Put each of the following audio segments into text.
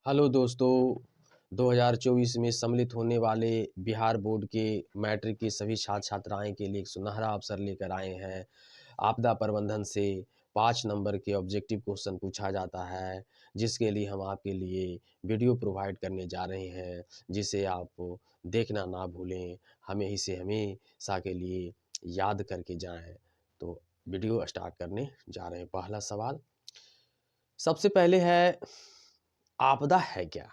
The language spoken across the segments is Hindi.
हेलो दोस्तों, 2024 में सम्मिलित होने वाले बिहार बोर्ड के मैट्रिक की सभी छात्र छात्राएं के लिए एक सुनहरा अवसर लेकर आए हैं। आपदा प्रबंधन से 5 नंबर के ऑब्जेक्टिव क्वेश्चन पूछा जाता है, जिसके लिए हम आपके लिए वीडियो प्रोवाइड करने जा रहे हैं, जिसे आप देखना ना भूलें। हमें इसे हमेशा के लिए याद करके जाएं। तो वीडियो स्टार्ट करने जा रहे हैं। पहला सवाल सबसे पहले है, आपदा है क्या?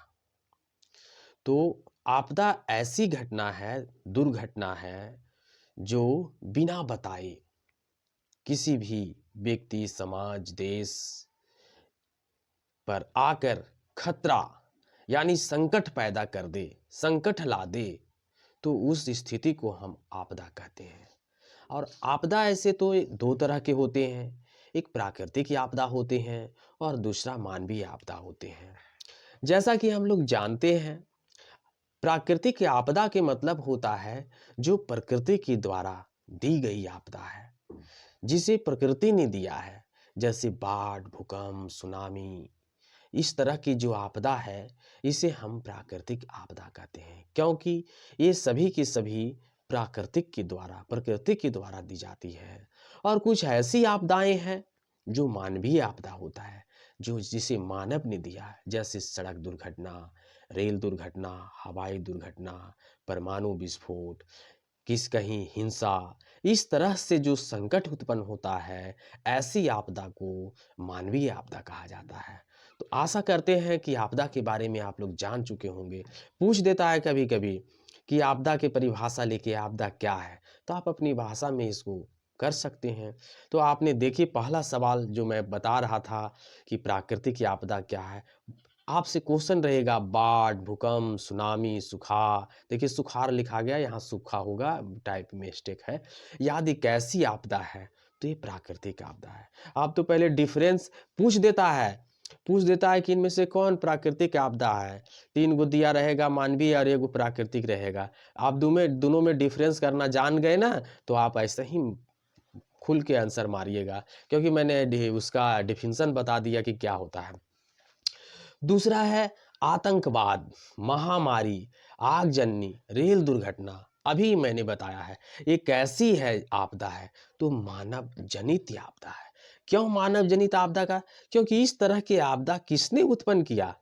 तो आपदा ऐसी घटना है, दुर्घटना है, जो बिना बताए किसी भी व्यक्ति, समाज, देश पर आकर खतरा यानी संकट पैदा कर दे, संकट ला दे, तो उस स्थिति को हम आपदा कहते हैं। और आपदा ऐसे तो दो तरह के होते हैं, एक प्राकृतिक आपदा होते हैं और दूसरा मानवीय आपदा होते हैं। जैसा कि हम लोग जानते हैं, प्राकृतिक आपदा के मतलब होता है जो प्रकृति के द्वारा दी गई आपदा है, जिसे प्रकृति ने दिया है, जैसे बाढ़, भूकंप, सुनामी। इस तरह की जो आपदा है, इसे हम प्राकृतिक आपदा कहते हैं, क्योंकि ये सभी की सभी प्राकृतिक के द्वारा, प्रकृति के द्वारा दी जाती है। और कुछ ऐसी आपदाएं हैं जो मानवीय आपदा होता है, जो जिसे मानव ने दिया है, जैसे सड़क दुर्घटना, रेल दुर्घटना, हवाई दुर्घटना, परमाणु विस्फोट, कहीं हिंसा। इस तरह से जो संकट उत्पन्न होता है, ऐसी आपदा को मानवीय आपदा कहा जाता है। तो आशा करते हैं कि आपदा के बारे में आप लोग जान चुके होंगे। पूछ देता है कभी कभी कि आपदा की परिभाषा लेके आपदा क्या है, तो आप अपनी भाषा में इसको कर सकते हैं। तो आपने देखिए, पहला सवाल जो मैं बता रहा था कि प्राकृतिक आपदा क्या है, आपसे क्वेश्चन रहेगा बाढ़, भूकंप, सुनामी, सुखाड़। देखिए सुखाड़ लिखा गया, यहाँ सूखा होगा, टाइप में मिस्टेक है। याद एक ऐसी आपदा है, तो ये प्राकृतिक आपदा है। आप तो पहले डिफरेंस पूछ देता है कि इनमें से कौन प्राकृतिक आपदा है। 3 गो दिया रहेगा मानवीय और 1 गो प्राकृतिक रहेगा। आप दोनों में डिफरेंस करना जान गए ना, तो आप ऐसे ही खुल के आंसर मारिएगा, क्योंकि मैंने उसका डिफिनेशन बता दिया कि क्या होता है। दूसरा है आतंकवाद, महामारी, आगजनी, रेल दुर्घटना। अभी मैंने बताया है ये कैसी है आपदा है, तो मानव जनित आपदा है। क्यों मानव जनित आपदा का? क्योंकि इस तरह की आपदा किसने उत्पन्न किया?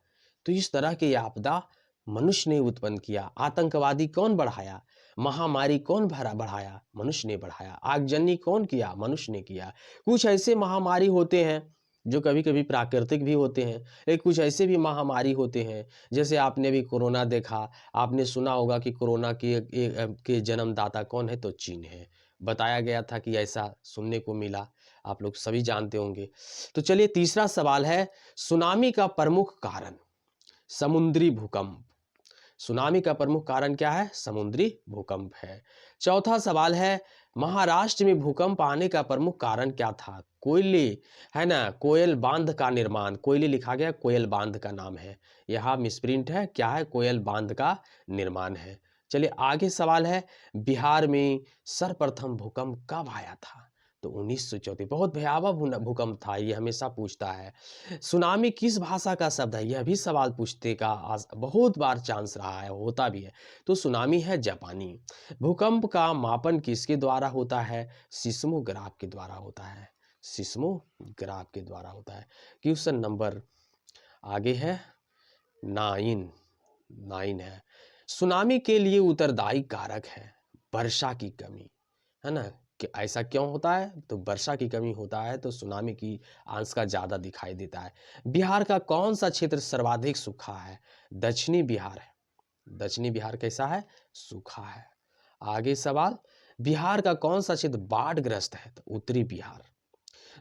तो इस तरह की आपदा मनुष्य ने उत्पन्न किया। आतंकवादी कौन बढ़ाया? महामारी कौन बढ़ाया? मनुष्य ने बढ़ाया। आगजनी कौन किया? मनुष्य ने किया। कुछ ऐसे महामारी होते हैं जो कभी कभी प्राकृतिक भी होते हैं, लेकिन कुछ ऐसे भी महामारी होते हैं, जैसे आपने भी कोरोना देखा। आपने सुना होगा कि कोरोना के जन्मदाता कौन है? तो चीन है। बताया गया था कि ऐसा सुनने को मिला, आप लोग सभी जानते होंगे। तो चलिए, तीसरा सवाल है, सुनामी का प्रमुख कारण। समुद्री भूकंप। सुनामी का प्रमुख कारण क्या है? समुद्री भूकंप है। चौथा सवाल है, महाराष्ट्र में भूकंप आने का प्रमुख कारण क्या था? कोयले, है ना, कोयल बांध का निर्माण। कोयले लिखा गया, कोयल बांध का नाम है, यहाँ मिसप्रिंट है। क्या है? कोयल बांध का निर्माण है। चलिए आगे सवाल है, बिहार में सर्वप्रथम भूकंप कब आया था? तो 1934। बहुत भयावह भूकंप था, ये हमेशा पूछता है। सुनामी किस भाषा का शब्द है? यह भी सवाल पूछने का बहुत बार चांस रहा है, होता भी है। तो सुनामी है जापानी। भूकंप का मापन किसके द्वारा होता है? सिस्मोग्राफ के द्वारा होता है। सिस्मोग्राफ के द्वारा होता है। क्वेश्चन नंबर आगे है 9 है। सुनामी के लिए उत्तरदायी कारक है वर्षा की कमी, है ना। कि ऐसा क्यों होता है? तो वर्षा की कमी होता है, तो सुनामी की अंश का ज़्यादा दिखाई देता है। बिहार का कौन सा क्षेत्र सर्वाधिक सूखा है? दक्षिणी बिहार है। दक्षिणी बिहार कैसा है? सूखा है। आगे सवाल, बिहार का कौन सा क्षेत्र बाढ़ग्रस्त है? तो उत्तरी बिहार।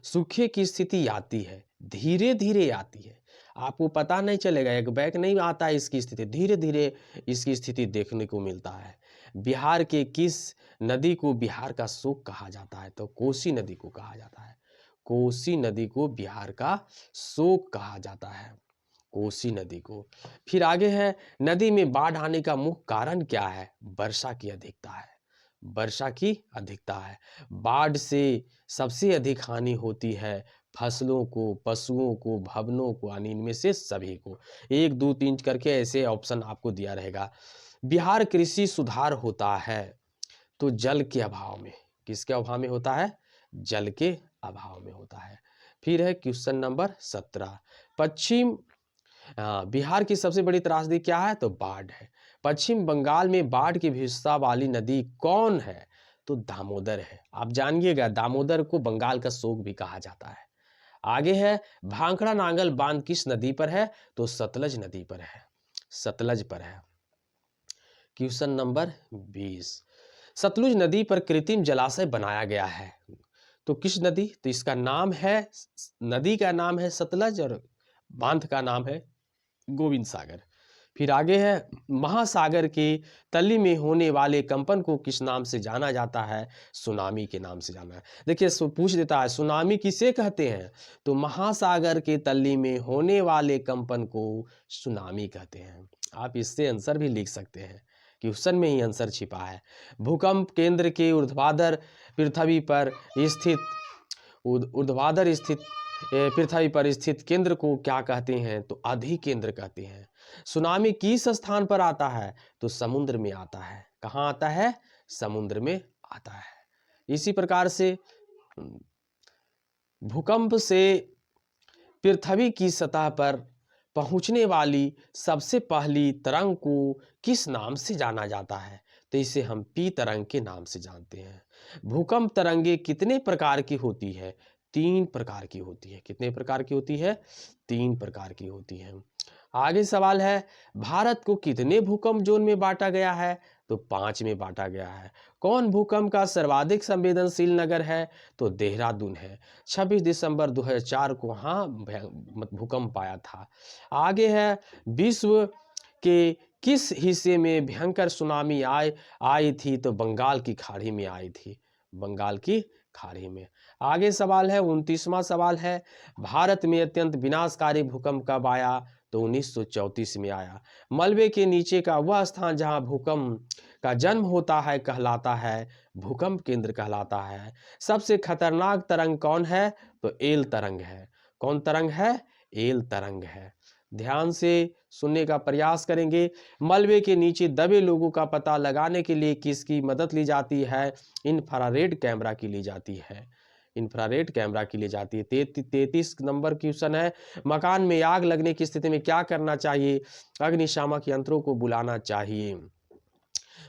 सूखे की स्थिति आती है, धीरे धीरे आती है, आपको पता नहीं चलेगा, एक बैग नहीं आता है इसकी स्थिति, धीरे धीरे इसकी स्थिति देखने को मिलता है। बिहार के किस नदी को बिहार का शोक कहा जाता है? तो कोसी नदी को कहा जाता है। कोसी नदी को बिहार का शोक कहा जाता है, कोसी नदी को। फिर आगे है, नदी में बाढ़ आने का मुख्य कारण क्या है? वर्षा की अधिकता है। वर्षा की अधिकता है। बाढ़ से सबसे अधिक हानि होती है फसलों को, पशुओं को, भवनों को, यानी इनमें से सभी को। 1, 2, 3 करके ऐसे ऑप्शन आपको दिया रहेगा। बिहार कृषि सुधार होता है तो जल के अभाव में। किसके अभाव में होता है? जल के अभाव में होता है। फिर है क्वेश्चन नंबर 17। बिहार की सबसे बड़ी त्रासदी क्या है? तो बाढ़ है। पश्चिम बंगाल में बाढ़ की विशेषता वाली नदी कौन है? तो दामोदर है। आप जानिएगा, दामोदर को बंगाल का शोक भी कहा जाता है। आगे है, भांखड़ा नांगल बांध किस नदी पर है? तो सतलज नदी पर है, सतलज पर है। Question number 20। सतलुज नदी पर कृत्रिम जलाशय बनाया गया है तो किस नदी? तो इसका नाम है, नदी का नाम है सतलज और बांध का नाम है गोविंद सागर। फिर आगे है, महासागर के तली में होने वाले कंपन को किस नाम से जाना जाता है? सुनामी के नाम से जाना है। देखिए पूछ देता है सुनामी किसे कहते हैं? तो महासागर के तली में होने वाले कंपन को सुनामी कहते हैं। आप इससे आंसर भी लिख सकते हैं, क्वेश्चन में ही आंसर छिपा है। भूकंप केंद्र के ऊर्ध्वाधर पृथ्वी पर स्थित पृथ्वी पर स्थित केंद्र को क्या कहते हैं? तो अधिकेंद्र कहते हैं। सुनामी किस स्थान पर आता है? तो समुद्र में आता है। कहाँ आता है? समुद्र में आता है। इसी प्रकार से भूकंप से पृथ्वी की सतह पर पहुंचने वाली सबसे पहली तरंग को किस नाम से जाना जाता है? तो इसे हम पी तरंग के नाम से जानते हैं। भूकंप तरंगे कितने प्रकार की होती है? 3 प्रकार की होती है। कितने प्रकार की होती है? 3 प्रकार की होती है। आगे सवाल है, भारत को कितने भूकंप जोन में बांटा गया है? तो 5 में बांटा गया है। कौन भूकंप का सर्वाधिक संवेदनशील नगर है? तो देहरादून है। 26 दिसंबर 2004 को वहाँ भूकंप आया था। आगे है, विश्व के किस हिस्से में भयंकर सुनामी आई थी? तो बंगाल की खाड़ी में आई थी, बंगाल की खाड़ी में। आगे सवाल है, 29वां सवाल है, भारत में अत्यंत विनाशकारी भूकंप कब आया? तो 1934 में आया। मलबे के नीचे का वह स्थान जहां भूकंप का जन्म होता है कहलाता है भूकंप केंद्र कहलाता है। सबसे खतरनाक तरंग कौन है? तो एल तरंग है। कौन तरंग है? एल तरंग है। ध्यान से सुनने का प्रयास करेंगे। मलबे के नीचे दबे लोगों का पता लगाने के लिए किसकी मदद ली जाती है? इंफ्रारेड कैमरा की ली जाती है। इंफ्रारेड कैमरा की ली जाती है। 33 नंबर क्वेश्चन है, मकान में आग लगने की स्थिति में क्या करना चाहिए? अग्निशामक यंत्रों को बुलाना चाहिए।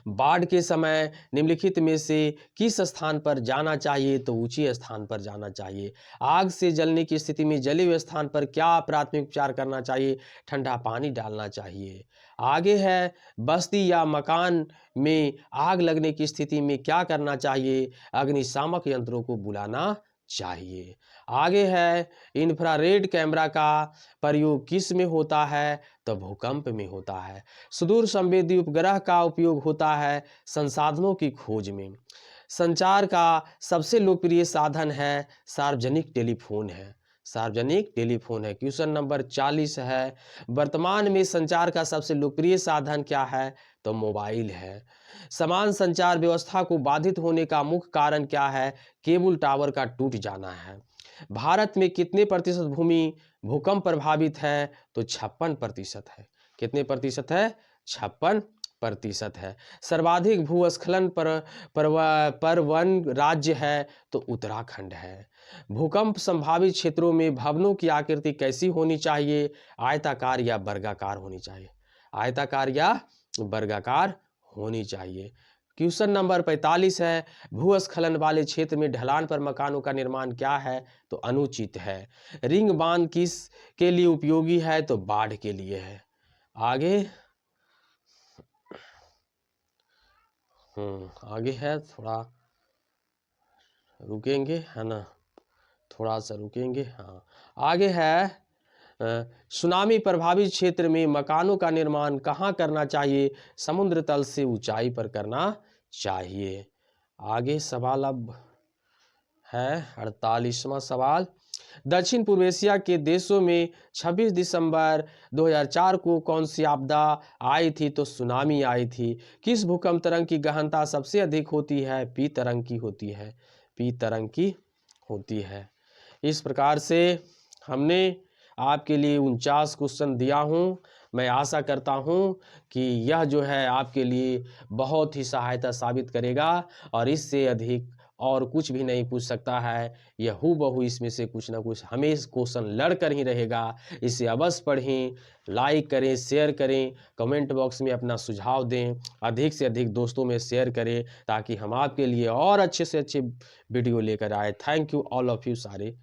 बाढ़ के समय निम्नलिखित में से किस स्थान पर जाना चाहिए? तो ऊंचे स्थान पर जाना चाहिए। आग से जलने की स्थिति में जले हुए स्थान पर क्या प्राथमिक उपचार करना चाहिए? ठंडा पानी डालना चाहिए। आगे है, बस्ती या मकान में आग लगने की स्थिति में क्या करना चाहिए? अग्निशामक यंत्रों को बुलाना चाहिए। आगे है, इंफ्रारेड कैमरा का प्रयोग किस में होता है? तो भूकंप में होता है। सुदूर संवेदी उपग्रह का उपयोग होता है संसाधनों की खोज में। संचार का सबसे लोकप्रिय साधन है सार्वजनिक टेलीफोन है। सार्वजनिक टेलीफोन है। क्वेश्चन नंबर 40 है, वर्तमान में संचार का सबसे लोकप्रिय साधन क्या है? तो मोबाइल है। समान संचार व्यवस्था को बाधित होने का मुख्य कारण क्या है? केबल टावर का टूट जाना है। भारत में कितने प्रतिशत भूमि भूकंप प्रभावित है? तो 56% है। कितने प्रतिशत है? 56% है। सर्वाधिक भूस्खलन पर वन राज्य है? तो उत्तराखंड है। भूकंप संभावित क्षेत्रों में भवनों की आकृति कैसी होनी चाहिए? आयताकार या वर्गाकार होनी चाहिए। आयताकार या वर्गाकार होनी चाहिए। क्वेश्चन नंबर 45 है, भूस्खलन वाले क्षेत्र में ढलान पर मकानों का निर्माण क्या है? तो अनुचित है। रिंग बांध किस के लिए उपयोगी है? तो बाढ़ के लिए है। आगे आगे है, थोड़ा रुकेंगे, है ना, थोड़ा सा रुकेंगे। हाँ, आगे है, सुनामी प्रभावित क्षेत्र में मकानों का निर्माण कहाँ करना चाहिए? समुद्र तल से ऊंचाई पर करना चाहिए। आगे सवाल अब है 48वां सवाल, दक्षिण पूर्व एशिया के देशों में 26 दिसंबर 2004 को कौन सी आपदा आई थी? तो सुनामी आई थी। किस भूकंप तरंग की गहनता सबसे अधिक होती है? पी तरंग की होती है। पी तरंग की होती है। इस प्रकार से हमने आपके लिए 49 क्वेश्चन दिया हूँ। मैं आशा करता हूँ कि यह जो है आपके लिए बहुत ही सहायता साबित करेगा और इससे अधिक और कुछ भी नहीं पूछ सकता है। यह हूबहू इसमें से कुछ ना कुछ हमें क्वेश्चन लड़कर ही रहेगा। इसे अवश्य पढ़ें, लाइक करें, शेयर करें, कमेंट बॉक्स में अपना सुझाव दें, अधिक से अधिक दोस्तों में शेयर करें ताकि हम आपके लिए और अच्छे से अच्छे वीडियो लेकर आए। Thank you all of you सारे।